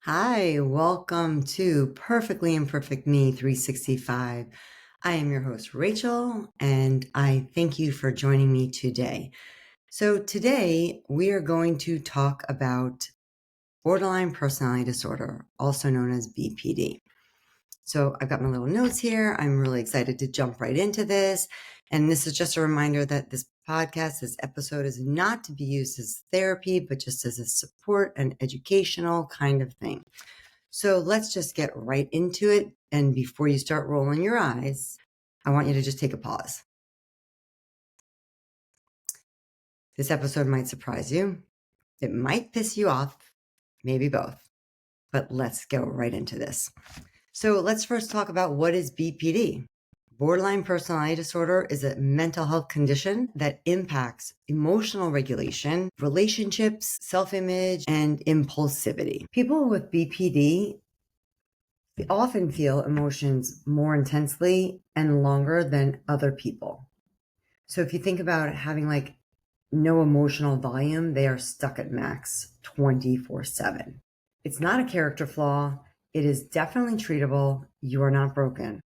Hi, welcome to Perfectly Imperfect Me 365. I am your host, Rachel, and I thank you for joining me today. So today we are going to talk about borderline personality disorder, also known as BPD. So I've got my little notes here. I'm really excited to jump right into this. And this is just a reminder that this podcast, this episode is not to be used as therapy, but just as a support and educational kind of thing. So let's just get right into it. And before you start rolling your eyes, I want you to just take a pause. This episode might surprise you. It might piss you off, maybe both, but let's go right into this. So let's first talk about what is BPD. Borderline personality disorder is a mental health condition that impacts emotional regulation, relationships, self-image, and impulsivity. People with BPD often feel emotions more intensely and longer than other people. So if you think about having no emotional volume, they are stuck at max 24/7. It's not a character flaw. It is definitely treatable. You are not broken.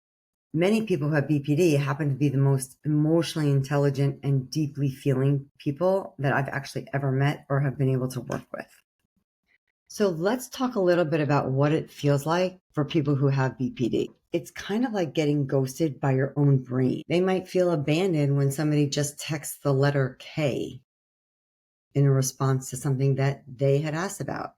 Many people who have BPD happen to be the most emotionally intelligent and deeply feeling people that I've actually ever met or have been able to work with. So let's talk a little bit about what it feels like for people who have BPD. It's kind of like getting ghosted by your own brain. They might feel abandoned when somebody just texts the letter K in response to something that they had asked about.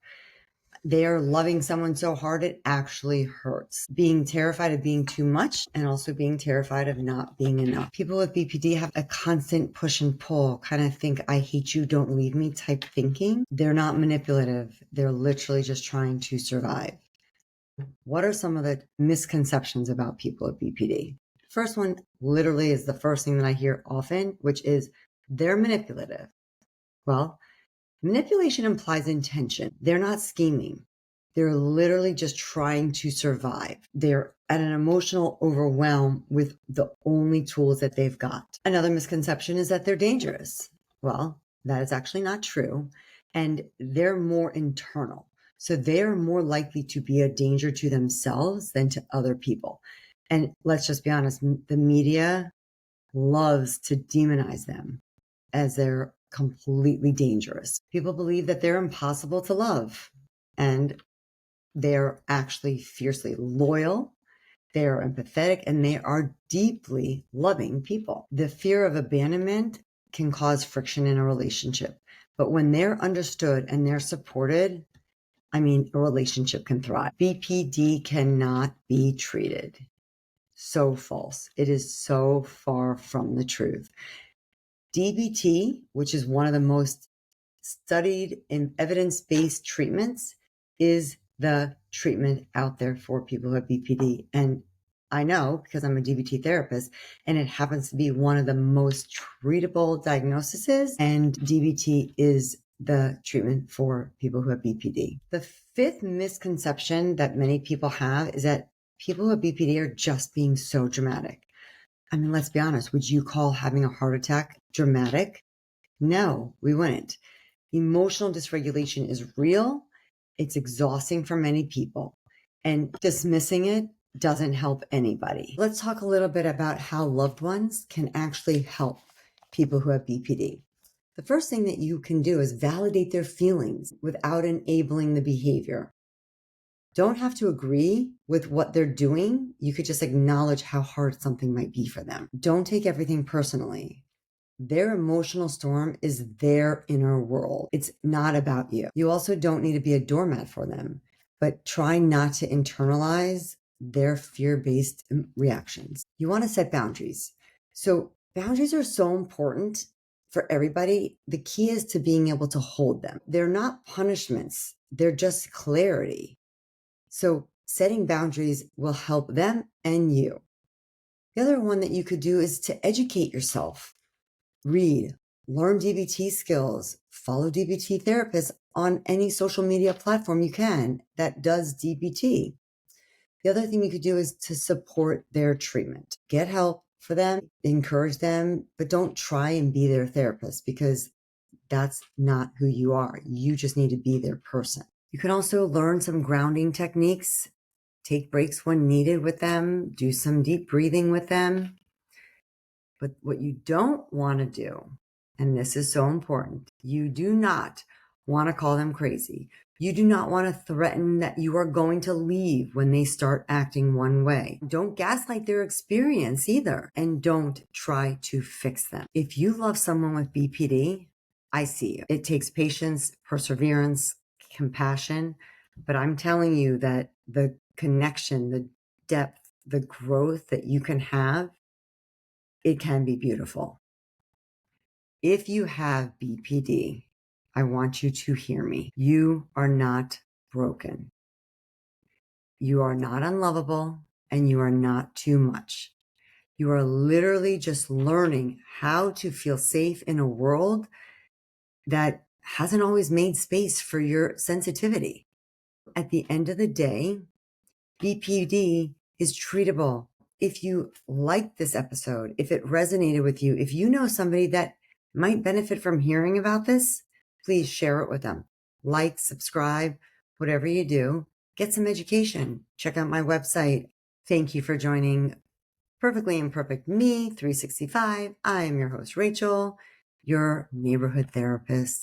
They are loving someone so hard it actually hurts. Being terrified of being too much and also being terrified of not being enough. People with BPD have a constant push and pull, kind of think, I hate you, don't leave me type thinking. They're not manipulative. They're literally just trying to survive. What are some of the misconceptions about people with BPD? First one literally is the first thing that I hear often, which is they're manipulative. Well, manipulation implies intention. They're not scheming. They're literally just trying to survive. They're at an emotional overwhelm with the only tools that they've got. Another misconception is that they're dangerous. Well, that is actually not true. And they're more internal. So they're more likely to be a danger to themselves than to other people. And let's just be honest, the media loves to demonize them as they're completely dangerous. People believe that they're impossible to love, and they're actually fiercely loyal. They are empathetic, and they are deeply loving people. The fear of abandonment can cause friction in a relationship, but when they're understood and they're supported, a relationship can thrive. BPD cannot be treated. So false. It is so far from the truth. DBT, which is one of the most studied in evidence-based treatments, is the treatment out there for people who have BPD. And I know because I'm a DBT therapist, and it happens to be one of the most treatable diagnoses, and DBT is the treatment for people who have BPD. The fifth misconception that many people have is that people who have BPD are just being so dramatic. Let's be honest. Would you call having a heart attack dramatic? No, we wouldn't. Emotional dysregulation is real. It's exhausting for many people, and dismissing it doesn't help anybody. Let's talk a little bit about how loved ones can actually help people who have BPD. The first thing that you can do is validate their feelings without enabling the behavior. Don't have to agree with what they're doing. You could just acknowledge how hard something might be for them. Don't take everything personally. Their emotional storm is their inner world. It's not about you. You also don't need to be a doormat for them, but try not to internalize their fear-based reactions. You want to set boundaries. So boundaries are so important for everybody. The key is to being able to hold them. They're not punishments. They're just clarity. So setting boundaries will help them and you. The other one that you could do is to educate yourself. Read, learn DBT skills, follow DBT therapists on any social media platform you can that does DBT. The other thing you could do is to support their treatment. Get help for them, encourage them, but don't try and be their therapist because that's not who you are. You just need to be their person. You can also learn some grounding techniques, take breaks when needed with them, do some deep breathing with them. But what you don't want to do, and this is so important, you do not want to call them crazy. You do not want to threaten that you are going to leave when they start acting one way. Don't gaslight their experience either, and don't try to fix them. If you love someone with BPD, I see you. It takes patience, perseverance, compassion, but I'm telling you that the connection, the depth, the growth that you can have, it can be beautiful. If you have BPD, I want you to hear me. You are not broken. You are not unlovable, and you are not too much. You are literally just learning how to feel safe in a world that hasn't always made space for your sensitivity. At the end of the day, BPD is treatable. If you liked this episode, if it resonated with you, if you know somebody that might benefit from hearing about this, please share it with them. Like, subscribe, whatever you do, get some education. Check out my website. Thank you for joining Perfectly Imperfect Me 365. I am your host, Rachel, your neighborhood therapist.